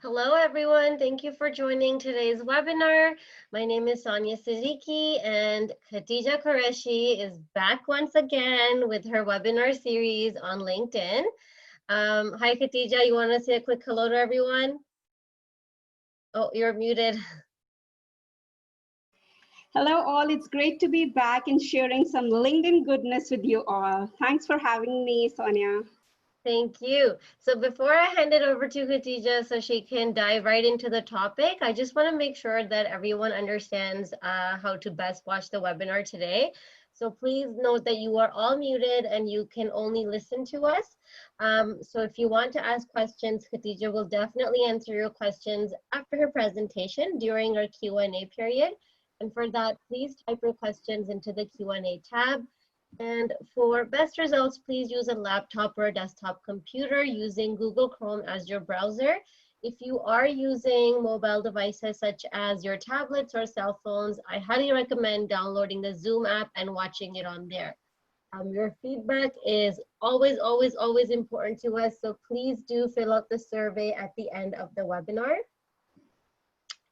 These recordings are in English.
Hello, everyone. Thank you for joining today's webinar. My name is Sonia Siddiqui, and Khadija Qureshi is back once again with her webinar series on LinkedIn. Hi, Khadija. You want to say a quick hello to everyone? Oh, you're muted. Hello all, it's great to be back and sharing some LinkedIn goodness with you all. Thanks for having me, Sonia. Thank you. So before I hand it over to Khadija so she can dive right into the topic, I just want to make sure that everyone understands how to best watch the webinar today. So please note that you are all muted and you can only listen to us. So if you want to ask questions, Khadija will definitely answer your questions after her presentation during our Q&A period. And for that, please type your questions into the Q&A tab. And for best results, please use a laptop or a desktop computer using Google Chrome as your browser. If you are using mobile devices such as your tablets or cell phones, I highly recommend downloading the Zoom app and watching it on there. Your feedback is always important to us, so please do fill out the survey at the end of the webinar.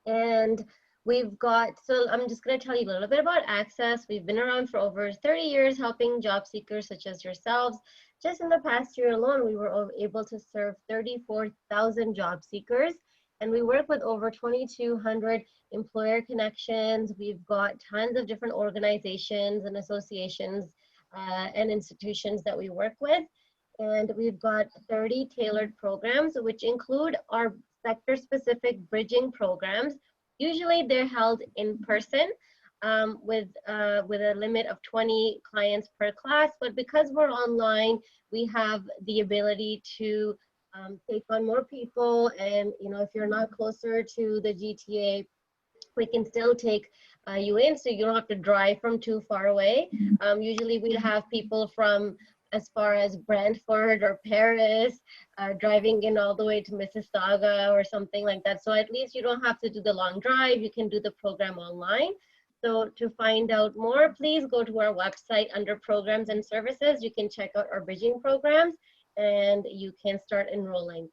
And so I'm just going to tell you a little bit about ACCES. We've been around for over 30 years helping job seekers such as yourselves. Just in the past year alone, we were able to serve 34,000 job seekers, and we work with over 2,200 employer connections. We've got tons of different organizations and associations and institutions that we work with, and we've got 30 tailored programs, which include our sector-specific bridging programs. Usually they're held in person with a limit of 20 clients per class, but because we're online, we have the ability to take on more people. And if you're not closer to the GTA, we can still take you in, so you don't have to drive from too far away. Usually we'd have people from as far as Brantford or Paris, driving in all the way to Mississauga or something like that. So at least you don't have to do the long drive, you can do the program online. So to find out more, please go to our website under programs and services. You can check out our bridging programs and you can start enrolling.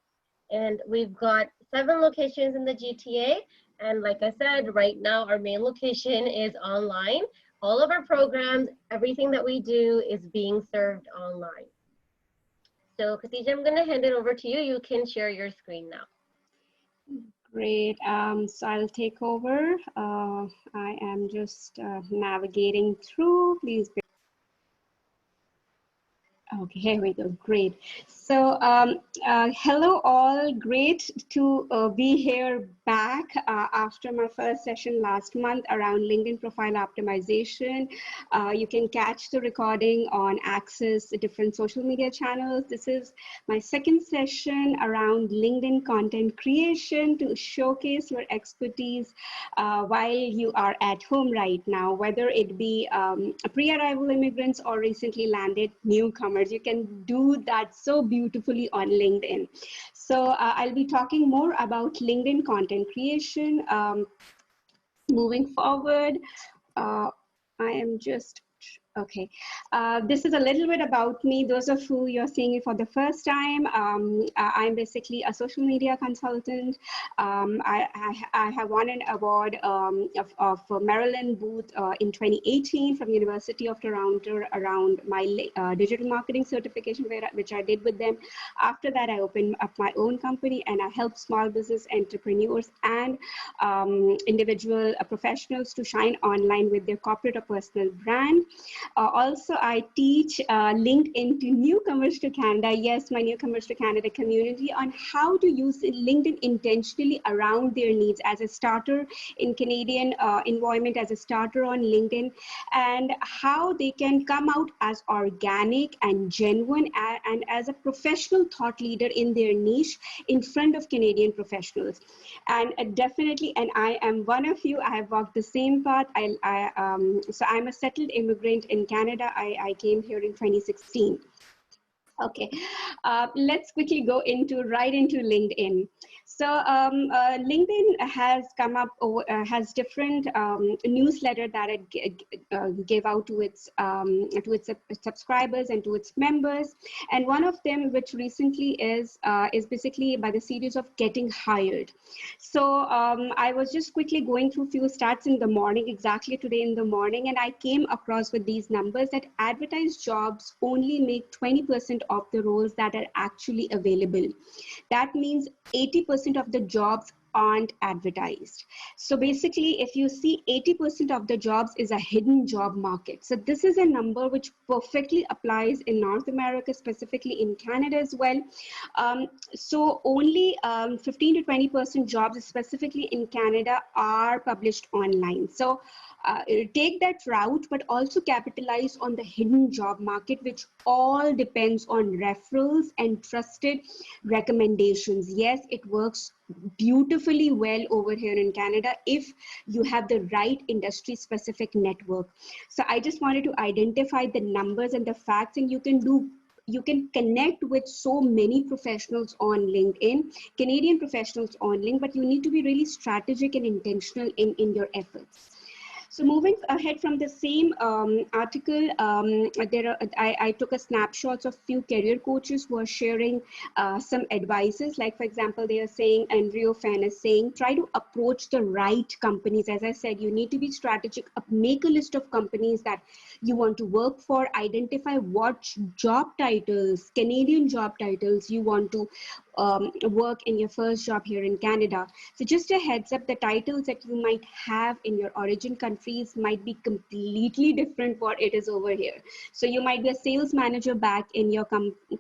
And we've got 7 locations in the GTA. And like I said, right now our main location is online. All of our programs, everything that we do is being served online. So Khadija, I'm going to hand it over to you. You can share your screen now. Great, so I'll take over. I am just navigating through, please. Okay, here we go. Great. So hello all, great to be here back after my first session last month around LinkedIn profile optimization. You can catch the recording on ACCES different social media channels. This is my second session around LinkedIn content creation to showcase your expertise while you are at home right now, whether it be pre-arrival immigrants or recently landed newcomers. You can do that so beautifully on LinkedIn. So I'll be talking more about LinkedIn content creation. Moving forward, I am just, okay. This is a little bit about me. Those of who you're seeing it for the first time, I'm basically a social media consultant. I have won an award of Marilyn Booth in 2018 from University of Toronto around my digital marketing certification, which I did with them. After that, I opened up my own company and I help small business entrepreneurs and individual professionals to shine online with their corporate or personal brand. Also, I teach LinkedIn to newcomers to Canada. Yes, my newcomers to Canada community on how to use LinkedIn intentionally around their needs as a starter in Canadian environment, as a starter on LinkedIn, and how they can come out as organic and genuine and as a professional thought leader in their niche in front of Canadian professionals. And definitely, and I am one of you, I have walked the same path. So I'm a settled immigrant in Canada. I came here in 2016. Okay, let's quickly go right into LinkedIn. So LinkedIn has come up has different newsletter that it gave out to its subscribers and to its members, and one of them, which recently is basically by the series of getting hired. So I was just quickly going through few stats in the morning, exactly today in the morning, and I came across with these numbers that advertised jobs only make 20% of the roles that are actually available. That means 80% of the jobs aren't advertised. So basically, if you see 80% of the jobs is a hidden job market. So this is a number which perfectly applies in North America, specifically in Canada as well. So only 15 to 20% jobs, specifically in Canada, are published online. So take that route, but also capitalize on the hidden job market, which all depends on referrals and trusted recommendations. Yes, it works beautifully well over here in Canada if you have the right industry specific network. So I just wanted to identify the numbers and the facts, and you can connect with so many professionals on LinkedIn, Canadian professionals on LinkedIn, but you need to be really strategic and intentional in your efforts. So moving ahead from the same article, I took a snapshots of few career coaches who are sharing some advices. Like, for example, they are saying, Andrew Fan is saying, try to approach the right companies. As I said, you need to be strategic. Make a list of companies that you want to work for. Identify what job titles, Canadian job titles, you want to work in your first job here in Canada. So just a heads up, the titles that you might have in your origin countries might be completely different what it is over here. So you might be a sales manager back in your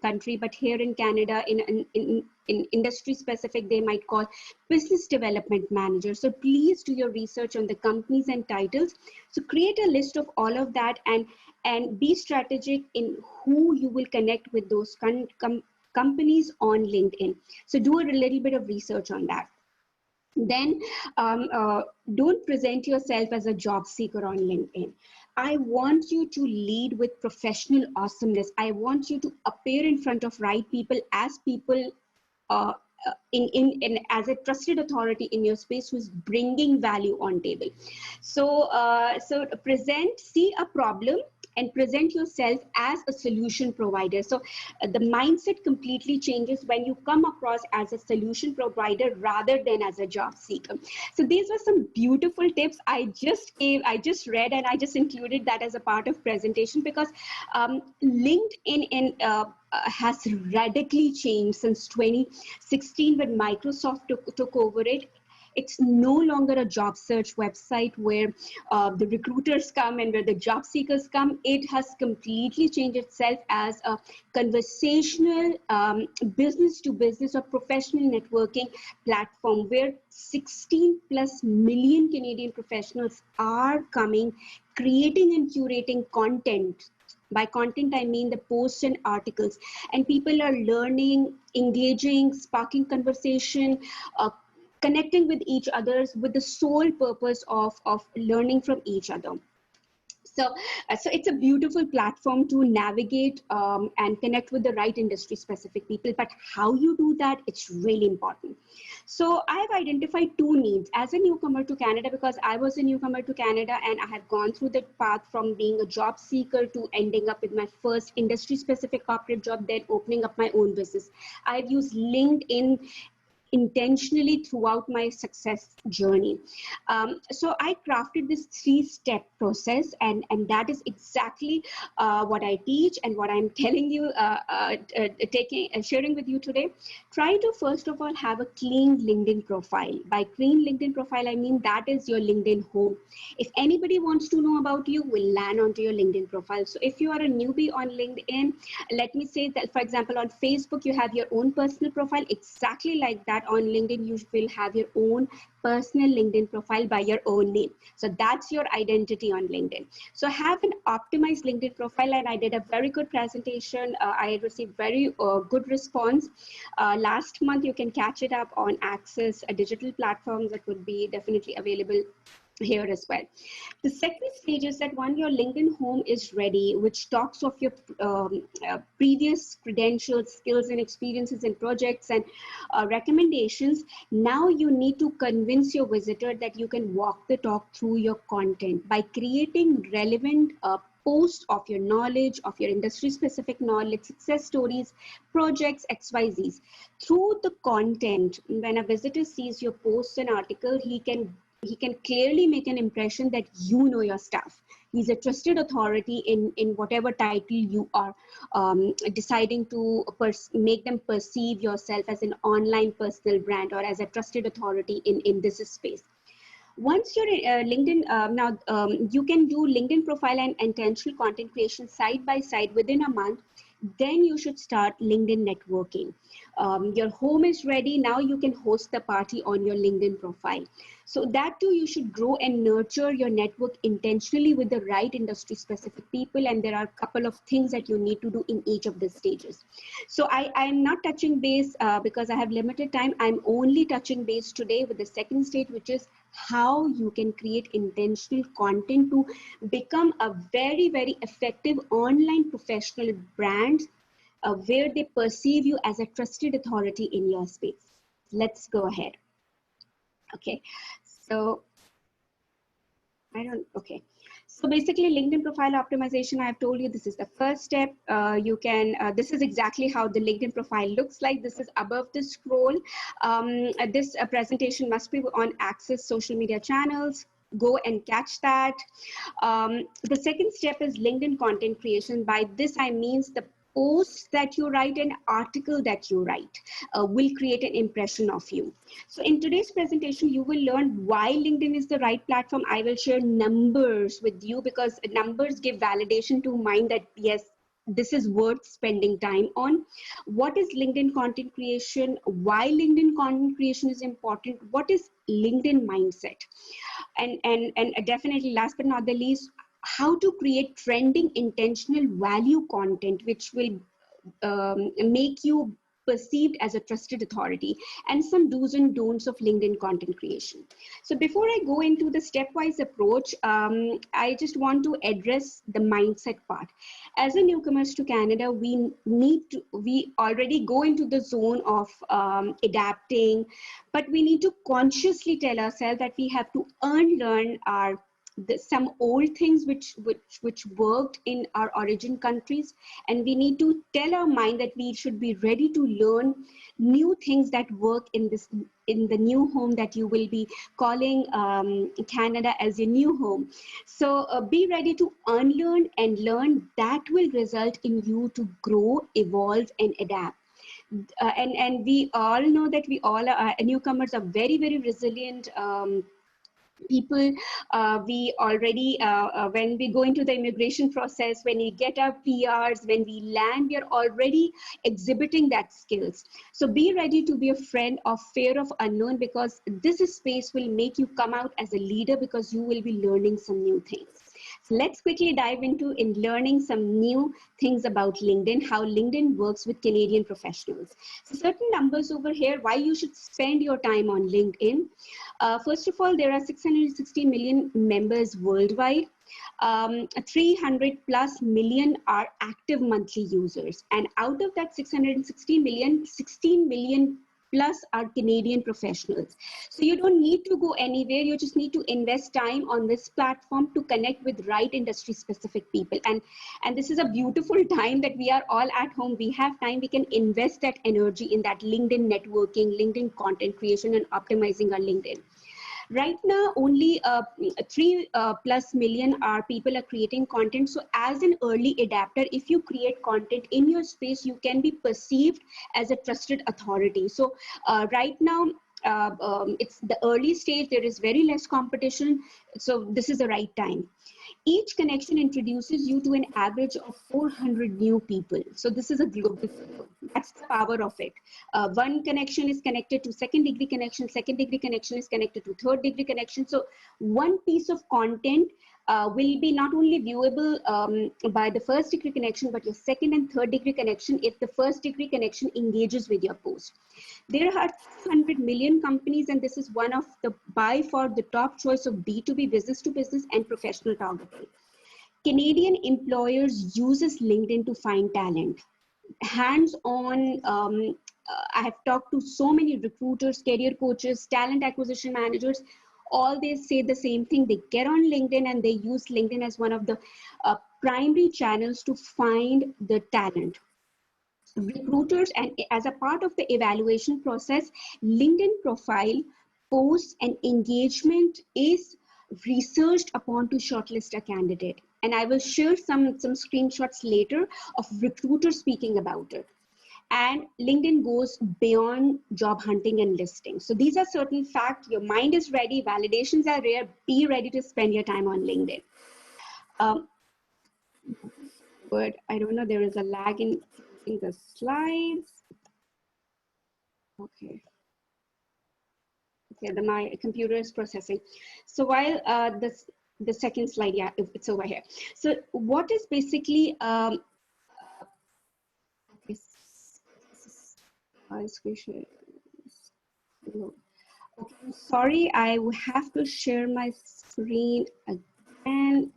country, but here in Canada, in industry specific, they might call business development manager. So please do your research on the companies and titles. So create a list of all of that, and be strategic in who you will connect with those companies on LinkedIn. So do a little bit of research on that. Then don't present yourself as a job seeker on LinkedIn. I want you to lead with professional awesomeness. I want you to appear in front of right people as people uh, in as a trusted authority in your space who's bringing value on table. So see a problem and present yourself as a solution provider. So the mindset completely changes when you come across as a solution provider rather than as a job seeker. So these were some beautiful tips I just read, and I just included that as a part of presentation because LinkedIn has radically changed since 2016 when Microsoft took over it. It's no longer a job search website where the recruiters come and where the job seekers come. It has completely changed itself as a conversational business to business or professional networking platform where 16 plus million Canadian professionals are coming, creating and curating content. By content, I mean the posts and articles. And people are learning, engaging, sparking conversation, connecting with each other with the sole purpose of learning from each other. So it's a beautiful platform to navigate and connect with the right industry specific people. But how you do that, it's really important. So I have identified two needs as a newcomer to Canada, because I was a newcomer to Canada and I have gone through the path from being a job seeker to ending up with my first industry specific corporate job, then opening up my own business. I've used LinkedIn intentionally throughout my success journey. So I crafted this 3-step process, and that is exactly what I teach and what I'm telling you, sharing with you today. Try to first of all have a clean LinkedIn profile. By clean LinkedIn profile, I mean that is your LinkedIn home. If anybody wants to know about you, will land onto your LinkedIn profile. So if you are a newbie on LinkedIn, let me say that, for example, on Facebook, you have your own personal profile, exactly like that. On LinkedIn, you will have your own personal LinkedIn profile by your own name. So that's your identity on LinkedIn. So have an optimized LinkedIn profile, and I did a very good presentation. I received very good response. Last month, you can catch it up on ACCES, a digital platform that would be definitely available here as well. The second stage is that when your LinkedIn home is ready, which talks of your previous credentials, skills, and experiences in projects and recommendations, now you need to convince your visitor that you can walk the talk through your content by creating relevant posts of your knowledge, of your industry specific knowledge, success stories, projects, XYZs. Through the content, when a visitor sees your posts and article, he can clearly make an impression that you know your stuff. He's a trusted authority in whatever title you are deciding to make them perceive yourself as an online personal brand or as a trusted authority in this space. Once you're LinkedIn, you can do LinkedIn profile and intentional content creation side by side within a month. Then you should start LinkedIn networking. Your home is ready. Now you can host the party on your LinkedIn profile. So that too, you should grow and nurture your network intentionally with the right industry specific people. And there are a couple of things that you need to do in each of the stages. So I'm not touching base because I have limited time. I'm only touching base today with the second stage, which is how you can create intentional content to become a very, very effective online professional brand where they perceive you as a trusted authority in your space. Let's go ahead. Okay, so So basically LinkedIn profile optimization, I've told you this is the first step. This is exactly how the LinkedIn profile looks like. This is above the scroll. This presentation must be on ACCESS social media channels. Go and catch that. The second step is LinkedIn content creation. By this, I mean the post that you write, an article that you write will create an impression of you. So in today's presentation, you will learn why LinkedIn is the right platform. I will share numbers with you because numbers give validation to mind that yes, this is worth spending time on. What is LinkedIn content creation? Why LinkedIn content creation is important? What is LinkedIn mindset? And definitely last but not the least, how to create trending intentional value content which will make you perceived as a trusted authority, and some do's and don'ts of LinkedIn content creation. So before I go into the stepwise approach, I just want to address the mindset part. As a newcomers to Canada, we already go into the zone of adapting, but we need to consciously tell ourselves that we have to unlearn some old things which worked in our origin countries, and we need to tell our mind that we should be ready to learn new things that work in the new home that you will be calling Canada as your new home. So be ready to unlearn and learn. That will result in you to grow, evolve, and adapt. And we all know that we all are newcomers are very, very resilient people. We already, when we go into the immigration process, when we get our PRs, when we land, we are already exhibiting that skills. So be ready to be a friend of fear of unknown, because this space will make you come out as a leader, because you will be learning some new things. So let's quickly dive into learning some new things about LinkedIn, how LinkedIn works with Canadian professionals. So certain numbers over here, why you should spend your time on LinkedIn. First of all, there are 660 million members worldwide. 300 plus million are active monthly users. And out of that 660 million, 16 million plus are Canadian professionals. So you don't need to go anywhere. You just need to invest time on this platform to connect with right industry specific people. And this is a beautiful time that we are all at home. We have time. We can invest that energy in that LinkedIn networking, LinkedIn content creation, and optimizing our LinkedIn. Right now, only 3 plus million people are creating content. So as an early adapter, if you create content in your space, you can be perceived as a trusted authority. So right now, it's the early stage. There is very less competition. So this is the right time. Each connection introduces you to an average of 400 new people. So this is a global system. That's the power of it. One connection is connected to second degree connection is connected to third degree connection. So one piece of content will be not only viewable by the first degree connection, but your second and third degree connection if the first degree connection engages with your post. There are 200 million companies, and this is one of the by far the top choice of B2B, business to business and professional targeting. Canadian employers uses LinkedIn to find talent. Hands-on, I have talked to so many recruiters, career coaches, talent acquisition managers. All they say the same thing. They get on LinkedIn and they use LinkedIn as one of the primary channels to find the talent. Recruiters, and as a part of the evaluation process, LinkedIn profile, posts, and engagement is researched upon to shortlist a candidate. And I will share some screenshots later of recruiters speaking about it. And LinkedIn goes beyond job hunting and listing. So these are certain facts. Your mind is ready, validations are rare, be ready to spend your time on LinkedIn. But I don't know, there is a lag in the slides. Okay, my computer is processing. So while the second slide, yeah, it's over here. So what is basically, okay, I'm sorry, I will have to share my screen again.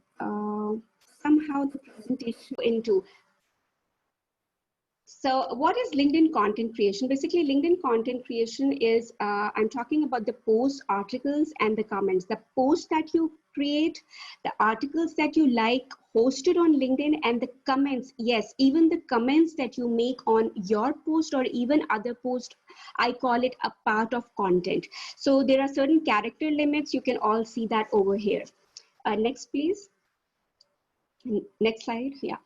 Somehow the presentation into. So what is LinkedIn content creation? Basically, LinkedIn content creation is, I'm talking about the posts, articles, and the comments. The posts that you create, the articles that you like, hosted on LinkedIn, and the comments. Yes, even the comments that you make on your post or even other posts, I call it a part of content. So there are certain character limits. You can all see that over here. Next, please. Next slide. Yeah.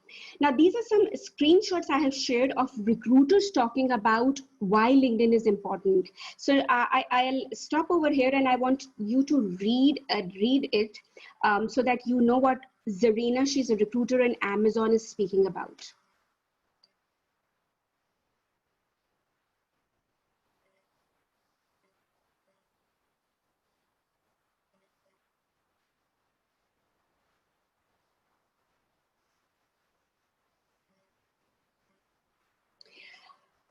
Now, these are some screenshots I have shared of recruiters talking about why LinkedIn is important. So I'll stop over here and I want you to read it so that you know what Zarina, she's a recruiter in Amazon, is speaking about.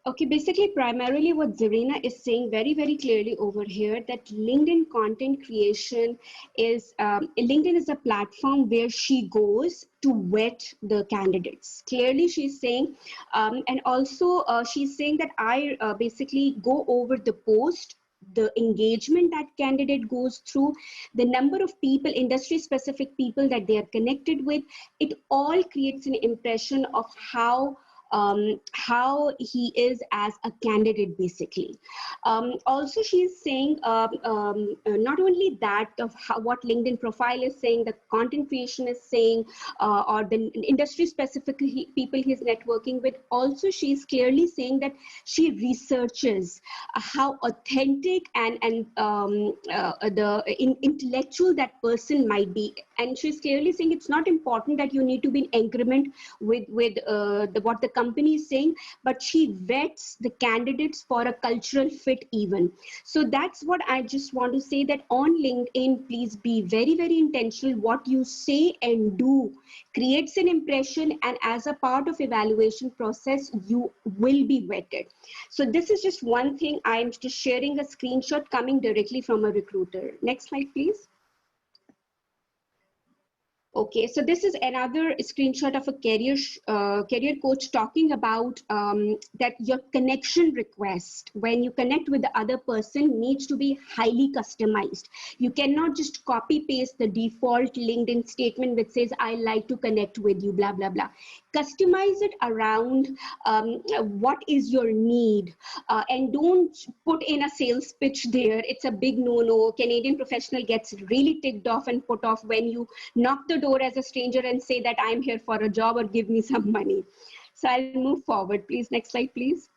Okay, basically, primarily what Zarina is saying very, very clearly over here, that LinkedIn content creation is, LinkedIn is a platform where she goes to vet the candidates. Clearly, she's saying, and also she's saying that I basically go over the post, the engagement that candidate goes through, the number of people, industry specific people that they are connected with, it all creates an impression of how he is as a candidate, basically. Also, she's saying not only that of what LinkedIn profile is saying, the content creation is saying, or the industry specific people he's networking with. Also, she's clearly saying that she researches how authentic and intellectual that person might be. And she's clearly saying it's not important that you need to be in agreement with what the company is saying, but she vets the candidates for a cultural fit even. So that's what I just want to say, that on LinkedIn, please be very, very intentional. What you say and do creates an impression, and as a part of evaluation process, you will be vetted. So this is just one thing. I'm just sharing a screenshot coming directly from a recruiter. Next slide, please. Okay, so this is another screenshot of a career coach talking about that your connection request, when you connect with the other person, needs to be highly customized. You cannot just copy paste the default LinkedIn statement which says, I like to connect with you, blah, blah, blah. Customize it around what is your need, and don't put in a sales pitch there. It's a big no-no. Canadian professional gets really ticked off and put off when you knock the door as a stranger and say that I'm here for a job or give me some money. So I'll move forward, please. Next slide, please.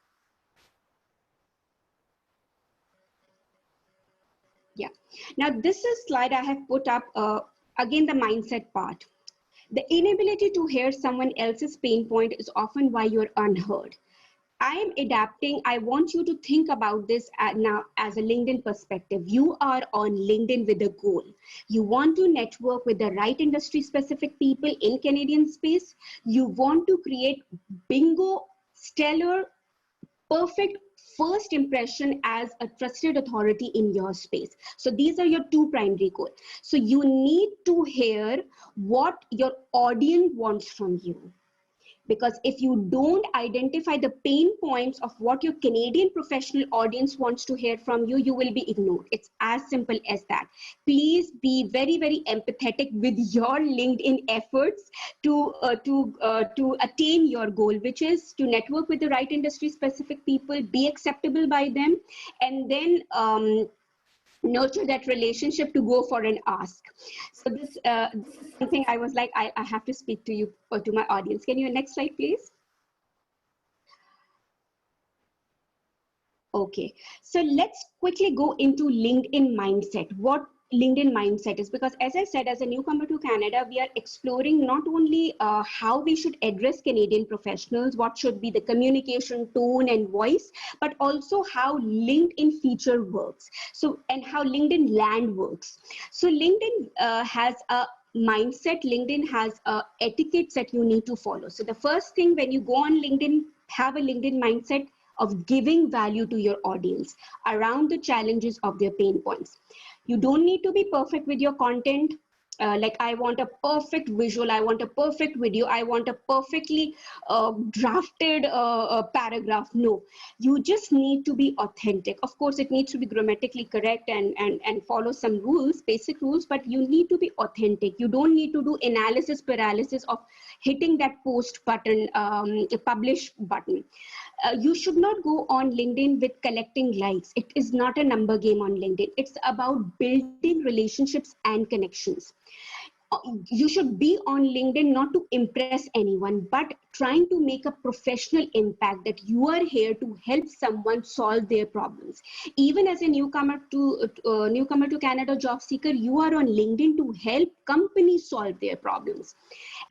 Yeah. Now this is slide I have put up, again, the mindset part. The inability to hear someone else's pain point is often why you're unheard. I'm adapting. I want you to think about this now as a LinkedIn perspective. You are on LinkedIn with a goal. You want to network with the right industry specific people in Canadian space. You want to create bingo, stellar, perfect first impression as a trusted authority in your space. So these are your two primary goals. So you need to hear what your audience wants from you. Because if you don't identify the pain points of what your Canadian professional audience wants to hear from you, you will be ignored. It's as simple as that. Please be very, very empathetic with your LinkedIn efforts to attain your goal, which is to network with the right industry specific people, be acceptable by them, and then nurture that relationship to go for an ask. So this is something I was like, I have to speak to you or to my audience. Can you next slide, please? Okay, so let's quickly go into LinkedIn mindset. What LinkedIn mindset is, because as I said, as a newcomer to Canada, we are exploring not only how we should address Canadian professionals, what should be the communication tone and voice, but also how LinkedIn feature works. So, and how LinkedIn land works. So LinkedIn has a mindset. LinkedIn has etiquettes that you need to follow. So the first thing when you go on LinkedIn, have a LinkedIn mindset of giving value to your audience around the challenges of their pain points. You don't need to be perfect with your content. Like I want a perfect visual, I want a perfect video, I want a perfectly drafted paragraph. No, you just need to be authentic. Of course, it needs to be grammatically correct and follow some rules, basic rules, but you need to be authentic. You don't need to do analysis paralysis of hitting that post button, publish button. You should not go on LinkedIn with collecting likes. It is not a number game on LinkedIn. It's about building relationships and connections. You should be on LinkedIn not to impress anyone, but trying to make a professional impact, that you are here to help someone solve their problems. Even as a newcomer to Canada job seeker, you are on LinkedIn to help companies solve their problems.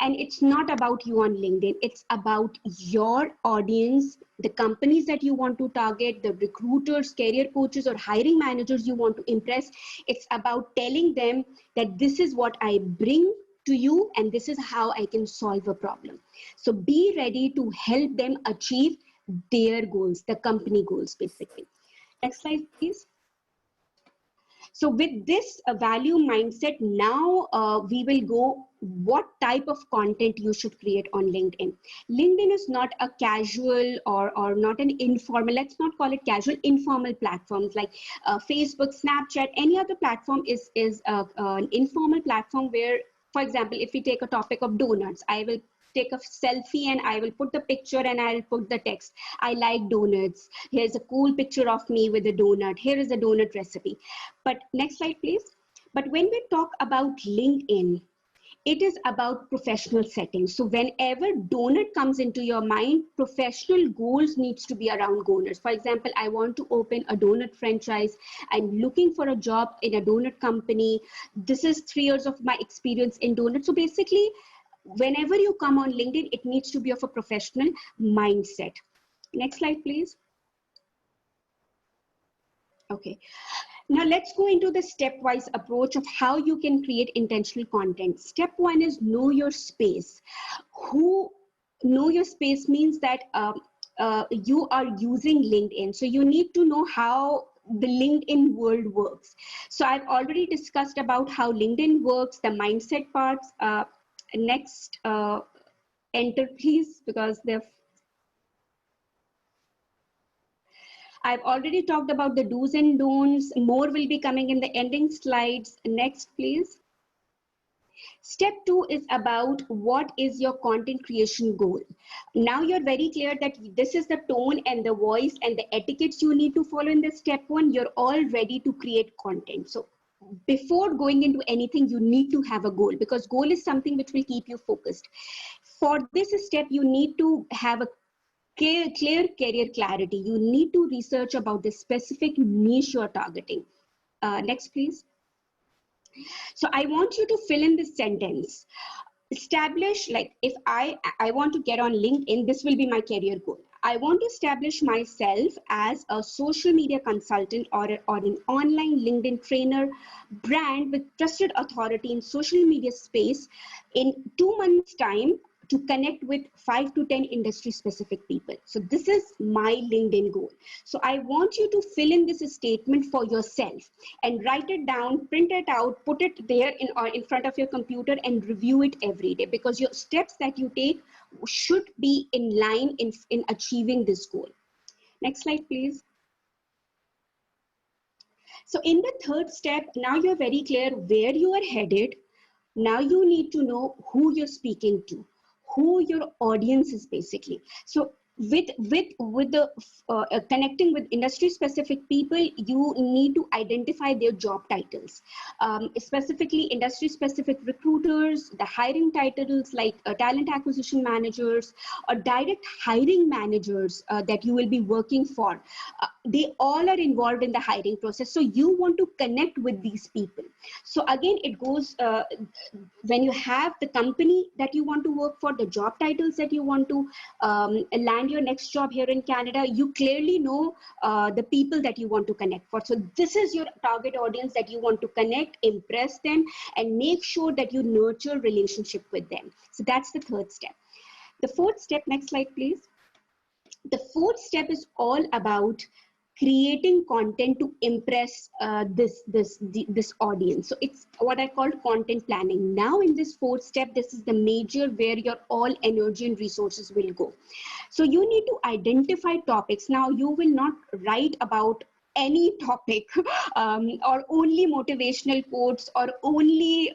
And it's not about you on LinkedIn. It's about your audience, the companies that you want to target, the recruiters, career coaches, or hiring managers you want to impress. It's about telling them that this is what I bring to you and this is how I can solve a problem. So be ready to help them achieve their goals, the company goals, basically. Next slide, please. So with this value mindset, now we will go what type of content you should create on LinkedIn. LinkedIn is not a casual or not an informal, let's not call it casual, informal platforms like Facebook, Snapchat, any other platform is an informal platform where, for example, if we take a topic of donuts, I will take a selfie and I will put the picture and I'll put the text. I like donuts. Here's a cool picture of me with a donut. Here is a donut recipe. But next slide, please. But when we talk about LinkedIn, it is about professional settings. So whenever donut comes into your mind, professional goals needs to be around donors. For example, I want to open a donut franchise. I'm looking for a job in a donut company. This is 3 years of my experience in donuts. So basically, whenever you come on LinkedIn, it needs to be of a professional mindset. Next slide, please. Okay. Now let's go into the stepwise approach of how you can create intentional content. Step 1 is know your space. Know your space means that you are using LinkedIn. So you need to know how the LinkedIn world works. So I've already discussed about how LinkedIn works, the mindset parts. Next, enter please, because I've already talked about the do's and don'ts. More will be coming in the ending slides. Next, please. Step 2 is about what is your content creation goal. Now you're very clear that this is the tone and the voice and the etiquettes you need to follow in the step 1. You're all ready to create content. So before going into anything, you need to have a goal, because goal is something which will keep you focused. For this step, you need to have a clear career clarity. You need to research about the specific niche you're targeting. Next, please. So I want you to fill in this sentence. Establish, like, if I want to get on LinkedIn, this will be my career goal. I want to establish myself as a social media consultant or an online LinkedIn trainer brand with trusted authority in social media space in 2 months' time to connect with 5 to 10 industry specific people. So this is my LinkedIn goal. So I want you to fill in this statement for yourself and write it down, print it out, put it there in front of your computer and review it every day, because your steps that you take should be in line in achieving this goal. Next slide, please. So in the third step, now you're very clear where you are headed. Now you need to know who you're speaking to, who your audience is basically. So with the connecting with industry specific people, you need to identify their job titles, specifically industry specific recruiters, the hiring titles like talent acquisition managers or direct hiring managers that you will be working for. They all are involved in the hiring process, so you want to connect with these people. So again, it goes when you have the company that you want to work for, the job titles that you want to land your next job here in Canada, you clearly know the people that you want to connect for. So this is your target audience that you want to connect, impress them, and make sure that you nurture relationship with them. So that's the third step. The fourth step, next slide, please. The fourth step is all about creating content to impress this audience. So it's what I call content planning. Now in this fourth step, this is the major where your all energy and resources will go. So you need to identify topics. Now you will not write about any topic or only motivational quotes or only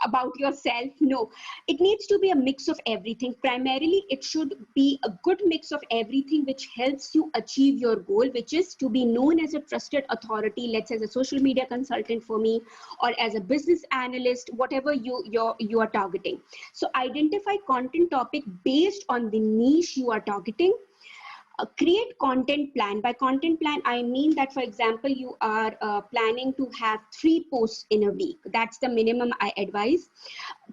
about yourself. No, it needs to be a mix of everything. Primarily, it should be a good mix of everything which helps you achieve your goal, which is to be known as a trusted authority, let's say as a social media consultant for me, or as a business analyst, whatever you are targeting. So identify content topic based on the niche you are targeting. Create content plan. By content plan, I mean that, for example, you are planning to have 3 posts in a week. That's the minimum I advise.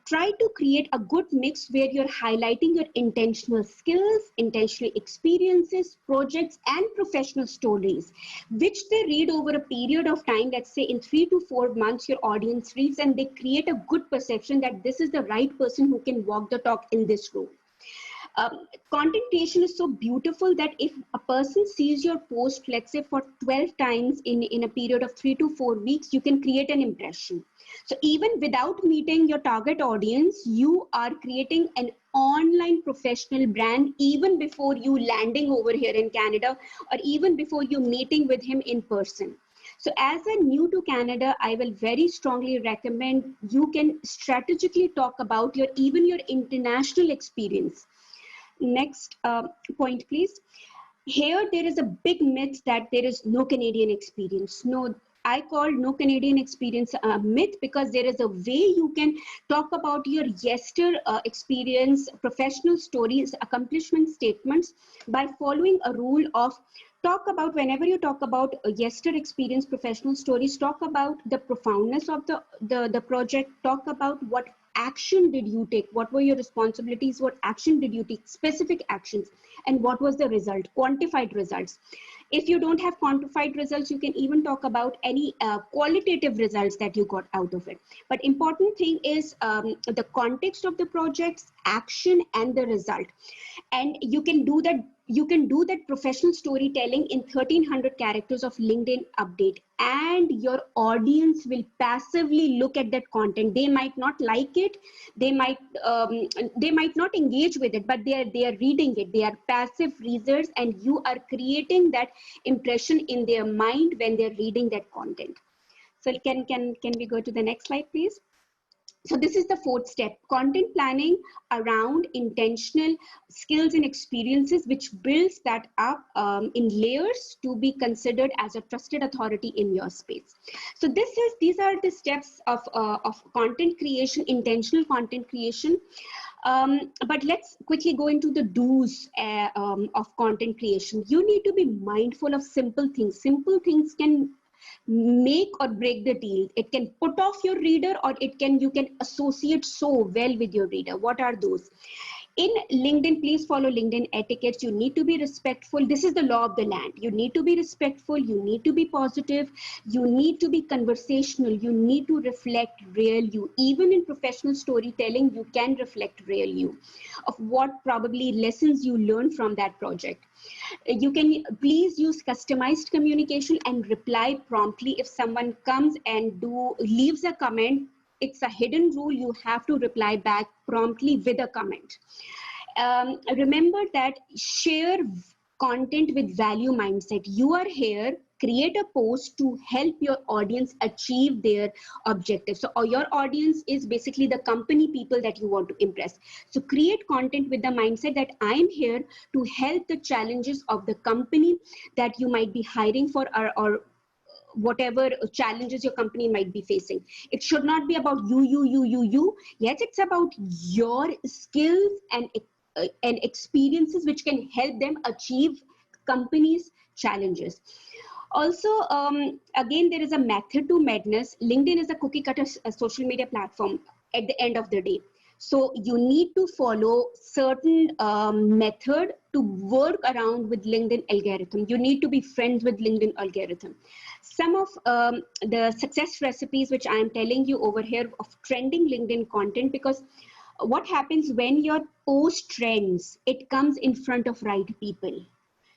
Try to create a good mix where you're highlighting your intentional skills, intentional experiences, projects, and professional stories, which they read over a period of time. Let's say in 3 to 4 months, your audience reads and they create a good perception that this is the right person who can walk the talk in this role. Content creation is so beautiful that if a person sees your post, let's say for 12 times in a period of 3 to 4 weeks, you can create an impression. So even without meeting your target audience, you are creating an online professional brand even before you landing over here in Canada, or even before you meeting with him in person. So as a new to Canada, I will very strongly recommend you can strategically talk about even your international experience. Next point, please. Here, there is a big myth that there is no Canadian experience. No, I call no Canadian experience a myth, because there is a way you can talk about your experience, professional stories, accomplishment statements by following a rule of talk about, whenever you talk about experience, professional stories, talk about the profoundness of the project, talk about what action did you take, what were your responsibilities, what action did you take, specific actions, and what was the result, quantified results. If you don't have quantified results, you can even talk about any qualitative results that you got out of it. But important thing is the context of the project's action and the result. And you can do that professional storytelling in 1300 characters of LinkedIn update, and your audience will passively look at that content. They might not like it, they might not engage with it, but they are reading it. They are passive readers, and you are creating that impression in their mind when they're reading that content. So can we go to the next slide, please? So this is the fourth step, content planning around intentional skills and experiences, which builds that up in layers to be considered as a trusted authority in your space. So these are the steps of content creation, intentional content creation. But let's quickly go into the do's of content creation. You need to be mindful of simple things. Simple things can make or break the deal. It can put off your reader, or you can associate so well with your reader. What are those? In LinkedIn, please follow LinkedIn etiquettes. You need to be respectful. This is the law of the land. You need to be respectful. You need to be positive. You need to be conversational. You need to reflect real you. Even in professional storytelling, you can reflect real you of what probably lessons you learned from that project. You can please use customized communication and reply promptly. If someone comes and leaves a comment, it's a hidden rule. You have to reply back promptly with a comment. Remember that share content with value mindset. You are here, create a post to help your audience achieve their objectives. So your audience is basically the company people that you want to impress. So create content with the mindset that I'm here to help the challenges of the company that you might be hiring for, or whatever challenges your company might be facing. It should not be about you. Yes, it's about your skills and experiences which can help them achieve companies' challenges. Also, again, there is a method to madness. LinkedIn is a cookie cutter social media platform at the end of the day. So you need to follow certain method to work around with LinkedIn algorithm. You need to be friends with LinkedIn algorithm. Some of the success recipes which I am telling you over here of trending LinkedIn content, because what happens when your post trends, it comes in front of right people.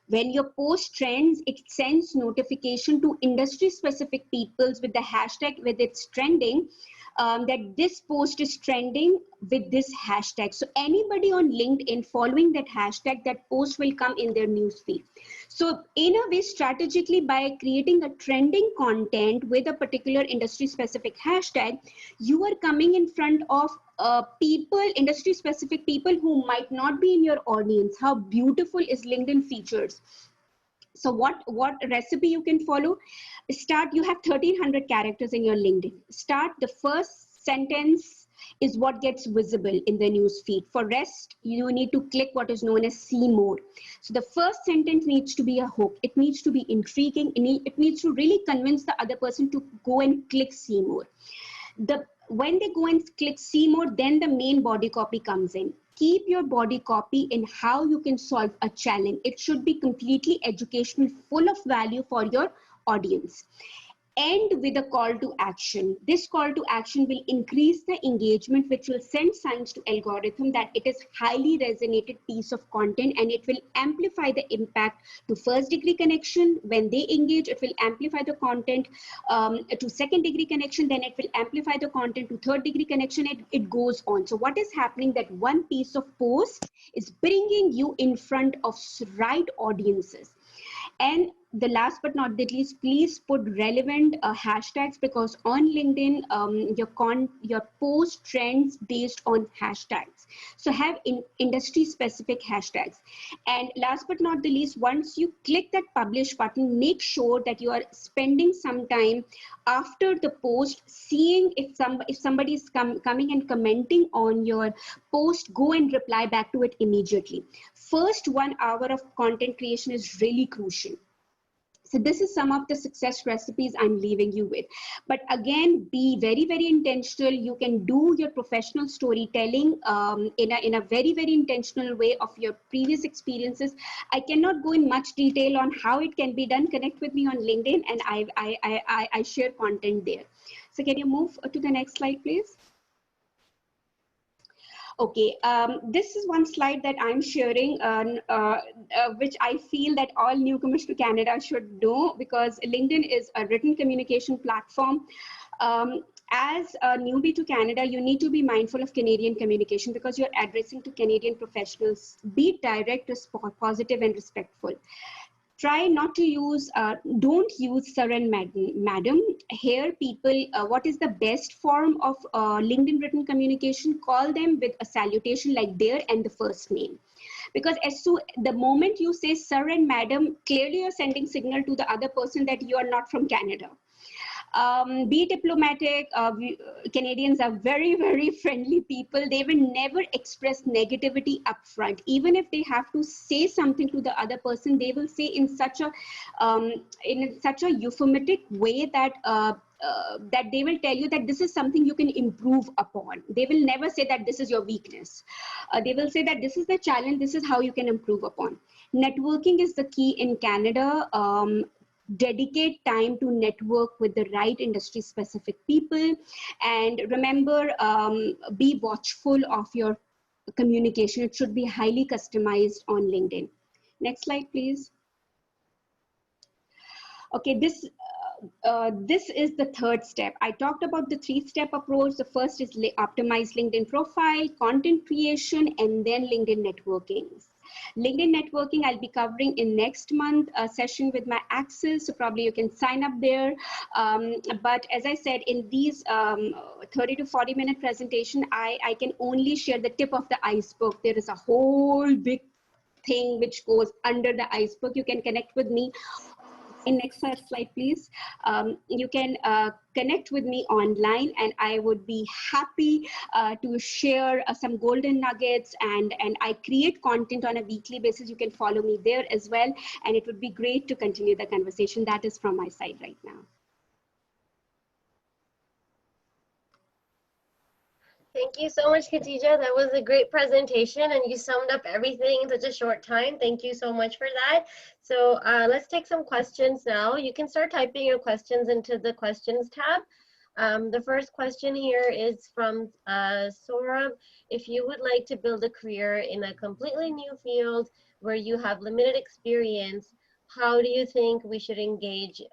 When your post trends, it sends notification to industry specific peoples with the hashtag with its trending, that this post is trending with this hashtag. So anybody on LinkedIn following that hashtag, that post will come in their newsfeed. So in a way, strategically, by creating a trending content with a particular industry specific hashtag, you are coming in front of people, industry specific people who might not be in your audience. How beautiful is LinkedIn features. So what recipe you can follow? Start, you have 1300 characters in your LinkedIn. Start, the first sentence is what gets visible in the news feed. For rest, you need to click what is known as see more. So the first sentence needs to be a hook. It needs to be intriguing. It needs to really convince the other person to go and click see more. When they go and click see more, then the main body copy comes in. Keep your body copy in how you can solve a challenge. It should be completely educational, full of value for your audience. End with a call to action. This call to action will increase the engagement, which will send signs to algorithm that it is highly resonated piece of content, and it will amplify the impact to first degree connection. When they engage, it will amplify the content to second degree connection, then it will amplify the content to third degree connection. It goes on. So what is happening, that one piece of post is bringing you in front of right audiences. And the last but not the least, please put relevant hashtags, because on LinkedIn, your post trends based on hashtags. So have industry specific hashtags. And last but not the least, once you click that publish button, make sure that you are spending some time after the post, seeing if somebody is coming and commenting on your post, go and reply back to it immediately. First 1 hour of content creation is really crucial. So this is some of the success recipes I'm leaving you with. But again, be very, very intentional. You can do your professional storytelling in a very, very intentional way of your previous experiences. I cannot go in much detail on how it can be done. Connect with me on LinkedIn, and I share content there. So can you move to the next slide, please? Okay, this is one slide that I'm sharing, which I feel that all newcomers to Canada should know, because LinkedIn is a written communication platform. As a newbie to Canada, you need to be mindful of Canadian communication, because you're addressing to Canadian professionals. Be direct, positive, and respectful. Try not to use, don't use sir and madam. Here, people, what is the best form of LinkedIn written communication? Call them with a salutation like their and the first name. Because the moment you say sir and madam, clearly you're sending signal to the other person that you are not from Canada. Be diplomatic. Canadians are very, very friendly people. They will never express negativity upfront. Even if they have to say something to the other person, they will say in such a euphemistic way that that they will tell you that this is something you can improve upon. They will never say that this is your weakness. They will say that this is the challenge, this is how you can improve upon. Networking is the key in Canada. Dedicate time to network with the right industry specific people, and remember, be watchful of your communication. It should be highly customized on LinkedIn. Next slide, please. Okay, this is the third step. I talked about the 3-step approach. The first is optimize LinkedIn profile, content creation, and then LinkedIn networking. LinkedIn networking I'll be covering in next month session with my ACCES, so probably you can sign up there. But as I said, in these 30 to 40 minute presentation, I can only share the tip of the iceberg. There is a whole big thing which goes under the iceberg. You can connect with me. Next slide, please. You can connect with me online, and I would be happy to share some golden nuggets, and I create content on a weekly basis. You can follow me there as well, and it would be great to continue the conversation. That is from my side right now. Thank you so much, Khadija. That was a great presentation, and you summed up everything in such a short time. Thank you so much for that. So let's take some questions now. You can start typing your questions into the questions tab. The first question here is from Saurabh. If you would like to build a career in a completely new field where you have limited experience, how do you think we should engage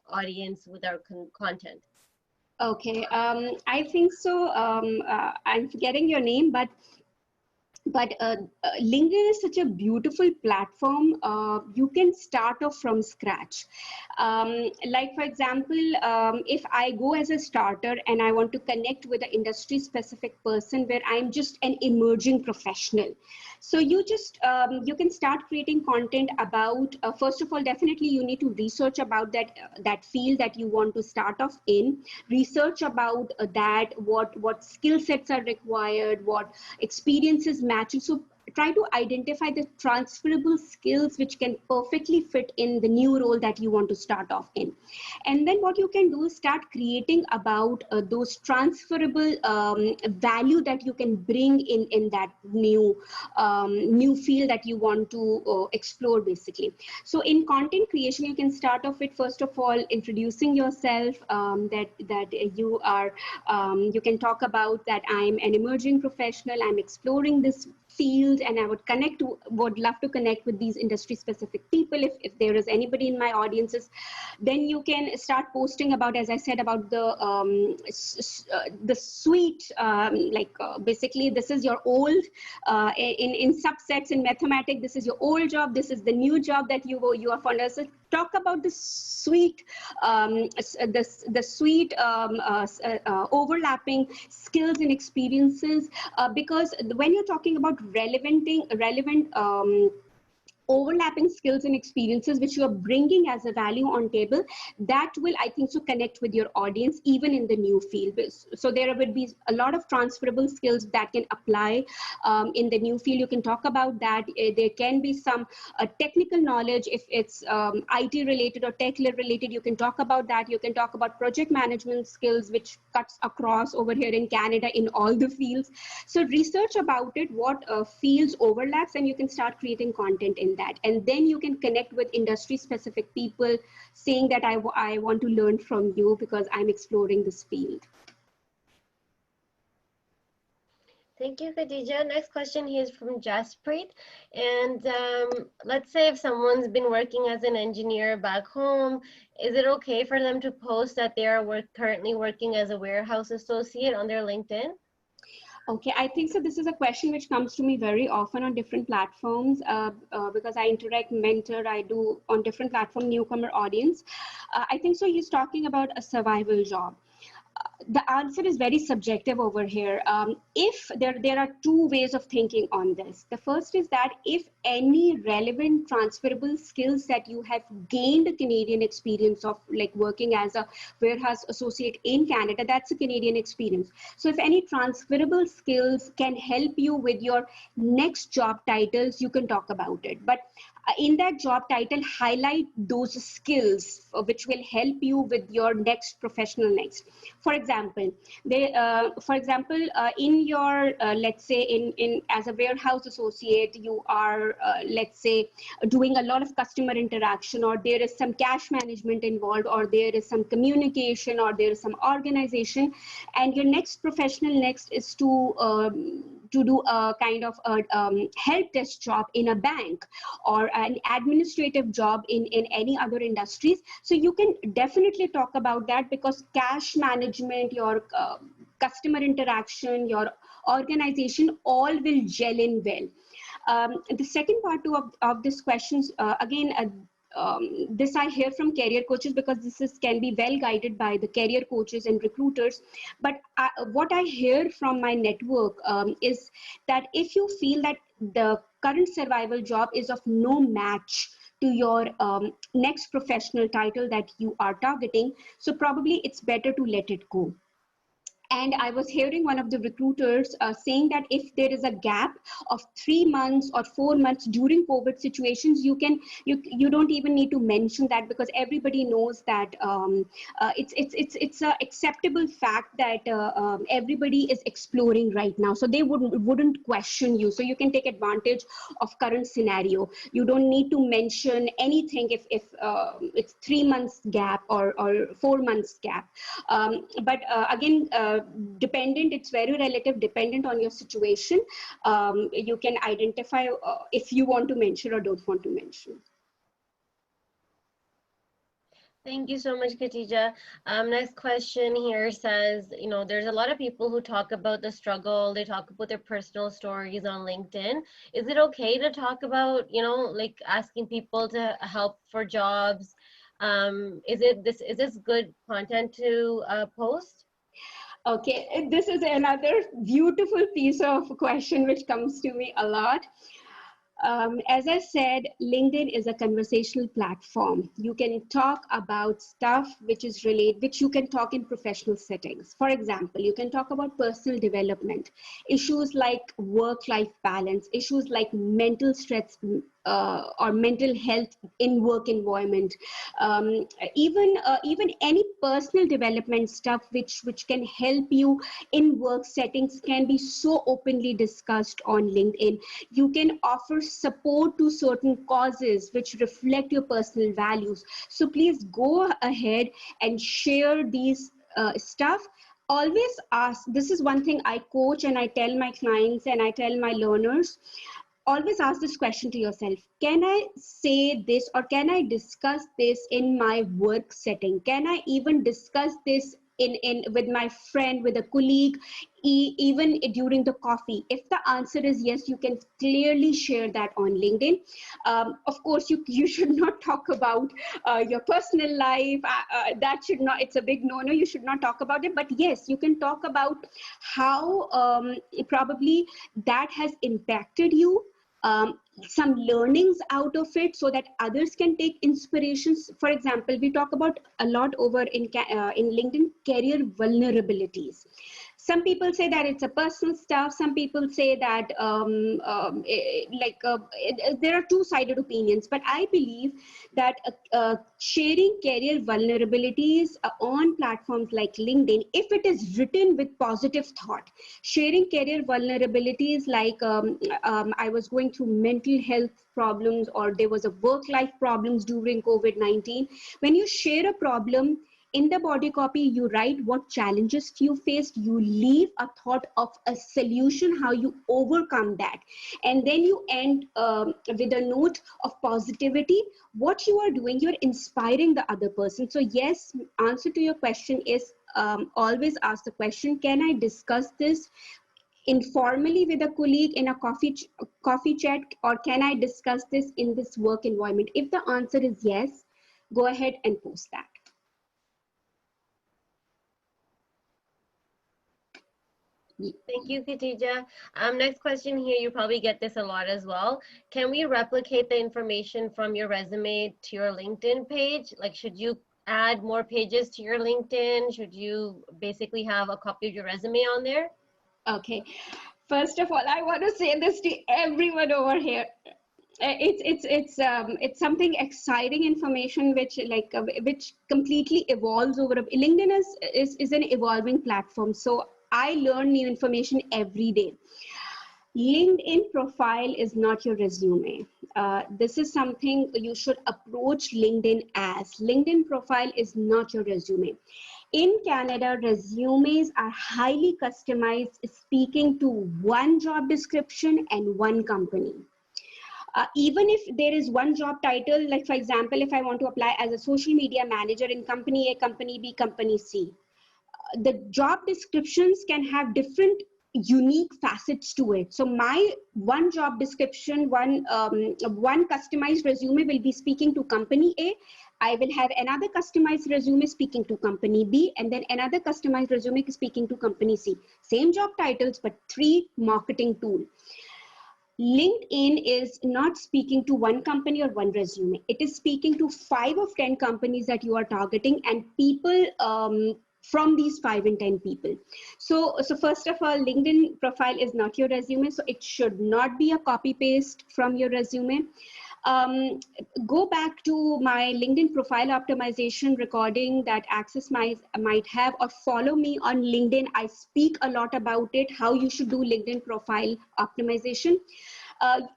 audience with our content? Okay, I think so. I'm forgetting your name, but LinkedIn is such a beautiful platform. You can start off from scratch. Like for example, if I go as a starter and I want to connect with an industry specific person where I'm just an emerging professional. So you just, you can start creating content about, first of all, definitely you need to research about that field that you want to start off in, research about that, what skill sets are required, what experiences matching. So try to identify the transferable skills which can perfectly fit in the new role that you want to start off in. And then what you can do is start creating about those transferable value that you can bring in that new field that you want to explore basically. So in content creation, you can start off with, first of all, introducing yourself, that you are, you can talk about that I'm an emerging professional, I'm exploring this field, and I would love to connect with these industry specific people. If there is anybody in my audiences, then you can start posting about, as I said, about the suite, basically this is your old, in subsets in mathematics, this is your old job, this is the new job that you are fond. So talk about the suite, overlapping skills and experiences, because when you're talking about relevant overlapping skills and experiences which you are bringing as a value on table, that will, I think so, connect with your audience even in the new field. So there would be a lot of transferable skills that can apply in the new field. You can talk about that. There can be some technical knowledge if it's IT related or tech related. You can talk about that. You can talk about project management skills, which cuts across over here in Canada in all the fields. So research about it, what fields overlaps, and you can start creating content in that. And then you can connect with industry specific people saying that I want to learn from you because I'm exploring this field. Thank you, Khadija. Next question here is from Jaspreet. And let's say if someone's been working as an engineer back home, is it okay for them to post that they are currently working as a warehouse associate on their LinkedIn? Okay, I think so. This is a question which comes to me very often on different platforms because I interact, mentor, I do on different platform, newcomer audience. I think so. He's talking about a survival job. the answer is very subjective over here. If there are two ways of thinking on this. The first is that if any relevant transferable skills that you have gained Canadian experience of, like working as a warehouse associate in Canada, that's a Canadian experience. So if any transferable skills can help you with your next job titles, you can talk about it. But in that job title, highlight those skills which will help you with your next professional next. For example, in your let's say in as a warehouse associate, you are let's say doing a lot of customer interaction, or there is some cash management involved, or there is some communication, or there is some organization, and your next professional next is to do a kind of a help desk job in a bank, or an administrative job in any other industries. So you can definitely talk about that, because cash management, your customer interaction, your organization, all will gel in well. The second part of this questions, again, this I hear from career coaches, because can be well guided by the career coaches and recruiters. But what I hear from my network is that if you feel that the current survival job is of no match to your next professional title that you are targeting, so probably it's better to let it go. And I was hearing one of the recruiters saying that if there is a gap of 3 months or 4 months during COVID situations, you don't even need to mention that, because everybody knows that it's a acceptable fact that everybody is exploring right now. So they wouldn't question you. So you can take advantage of current scenario. You don't need to mention anything if it's 3 months gap or 4 months gap. But again, dependent, it's very relative, dependent on your situation. You can identify if you want to mention or don't want to mention. Thank you so much, Khatija. Next question here says, there's a lot of people who talk about the struggle. They talk about their personal stories on LinkedIn. Is it okay to talk about, like asking people to help for jobs? Is this good content to post? Okay, this is another beautiful piece of question which comes to me a lot. As I said, LinkedIn is a conversational platform. You can talk about stuff which you can talk in professional settings. For example, you can talk about personal development, issues like work-life balance, issues like mental stress or mental health in work environment, even any personal development stuff which can help you in work settings can be so openly discussed on LinkedIn. You can offer support to certain causes which reflect your personal values. So please go ahead and share these stuff. Always ask, this is one thing I coach and I tell my clients and I tell my learners, always ask this question to yourself: can I say this, or can I discuss this in my work setting? Can I even discuss this in with my friend, with a colleague, even during the coffee? If the answer is yes, you can clearly share that on LinkedIn. Of course, you should not talk about your personal life. That should not, it's a big no-no. You should not talk about it. But yes, you can talk about how probably that has impacted you, some learnings out of it, so that others can take inspirations. For example, we talk about a lot over in LinkedIn, career vulnerabilities. Some people say that it's a personal stuff. Some people say that there are two-sided opinions. But I believe that sharing career vulnerabilities on platforms like LinkedIn, if it is written with positive thought, sharing career vulnerabilities like I was going through mental health problems, or there was a work-life problems during COVID-19. When you share a problem, in the body copy, you write what challenges you faced, you leave a thought of a solution, how you overcome that. And then you end with a note of positivity. What you are doing, you're inspiring the other person. So yes, answer to your question is always ask the question, can I discuss this informally with a colleague in a coffee chat, or can I discuss this in this work environment? If the answer is yes, go ahead and post that. Thank you, Khadija. Next question here, you probably get this a lot as well. Can we replicate the information from your resume to your LinkedIn page? Like, should you add more pages to your LinkedIn? Should you basically have a copy of your resume on there? Okay. First of all, I want to say this to everyone over here. It's something exciting information which completely evolves over. LinkedIn is an evolving platform, so I learn new information every day. LinkedIn profile is not your resume. This is something you should approach LinkedIn as. LinkedIn profile is not your resume. In Canada, resumes are highly customized, speaking to one job description and one company. Even if there is one job title, like for example, if I want to apply as a social media manager in company A, company B, company C, the job descriptions can have different unique facets to it. So my one job description, one customized resume will be speaking to company A. I will have another customized resume speaking to company B, and then another customized resume speaking to company C. Same job titles, but three marketing tools. LinkedIn is not speaking to one company or one resume. It is speaking to 5 of 10 companies that you are targeting, and people from these 5 and 10 people. So first of all, LinkedIn profile is not your resume, so it should not be a copy paste from your resume. Go back to my LinkedIn profile optimization recording that ACCESS might have, or follow me on LinkedIn. I speak a lot about it, how you should do LinkedIn profile optimization.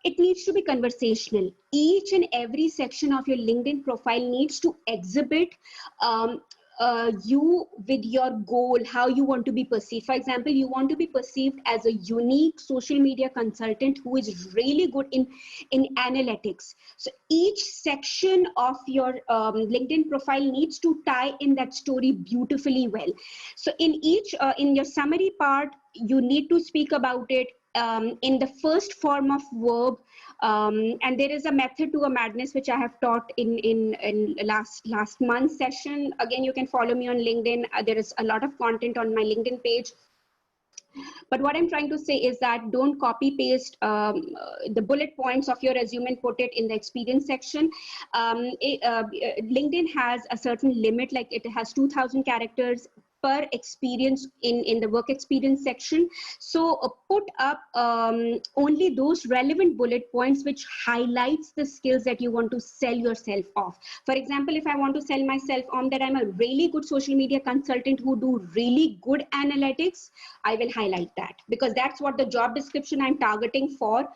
It needs to be conversational. Each and every section of your LinkedIn profile needs to exhibit you with your goal, how you want to be perceived. For example, you want to be perceived as a unique social media consultant who is really good in analytics. So each section of your LinkedIn profile needs to tie in that story beautifully well. So in your summary part, you need to speak about it in the first form of verb, and there is a method to a madness which I have taught in last month's session. Again, you can follow me on LinkedIn. There is a lot of content on my LinkedIn page. But what I'm trying to say is that don't copy paste the bullet points of your resume and put it in the experience section. LinkedIn has a certain limit, like it has 2,000 characters per experience in the work experience section. So put up only those relevant bullet points which highlights the skills that you want to sell yourself off. For example, if I want to sell myself on that I'm a really good social media consultant who do really good analytics, I will highlight that, because that's what the job description I'm targeting for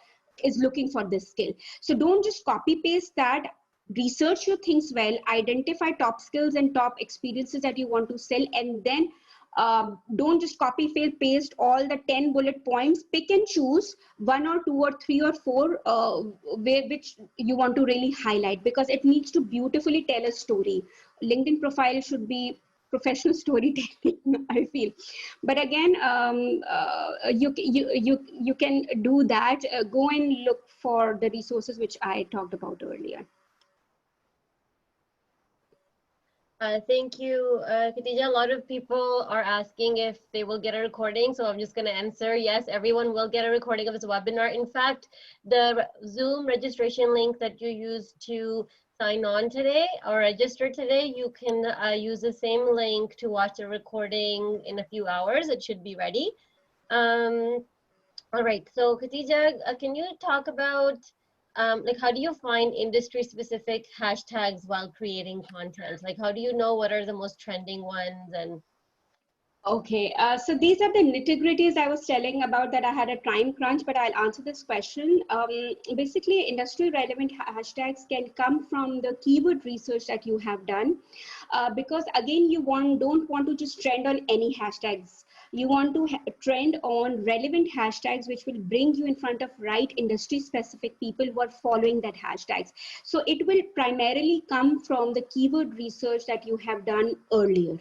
is looking for, this skill. So don't just copy paste that. Research your things well, identify top skills and top experiences that you want to sell, and then don't just copy paste all the 10 bullet points. Pick and choose 1 or 2 or 3 or 4 which you want to really highlight, because it needs to beautifully tell a story. LinkedIn profile should be professional storytelling, I feel. But again, you can do that. Go and look for the resources which I talked about earlier. Thank you, Khadija. A lot of people are asking if they will get a recording, so I'm just going to answer yes, everyone will get a recording of this webinar. In fact, the Zoom registration link that you used to sign on today or register today, you can use the same link to watch the recording in a few hours. It should be ready. All right, so Khadija, can you talk about like how do you find industry specific hashtags while creating content? Like how do you know what are the most trending ones? And okay, so these are the nitty-gritties I was telling about, that I had a time crunch, but I'll answer this question. Basically, industry relevant hashtags can come from the keyword research that you have done, because again, you don't want to just trend on any hashtags. You want to trend on relevant hashtags which will bring you in front of right industry specific people who are following that hashtags. So it will primarily come from the keyword research that you have done earlier.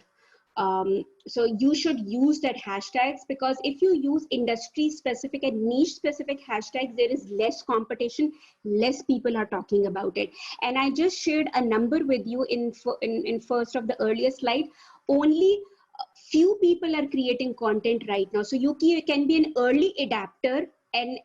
So you should use that hashtags, because if you use industry specific and niche specific hashtags, there is less competition, less people are talking about it. And I just shared a number with you in first of the earlier slide. Only few people are creating content right now. So you can be an early adapter, and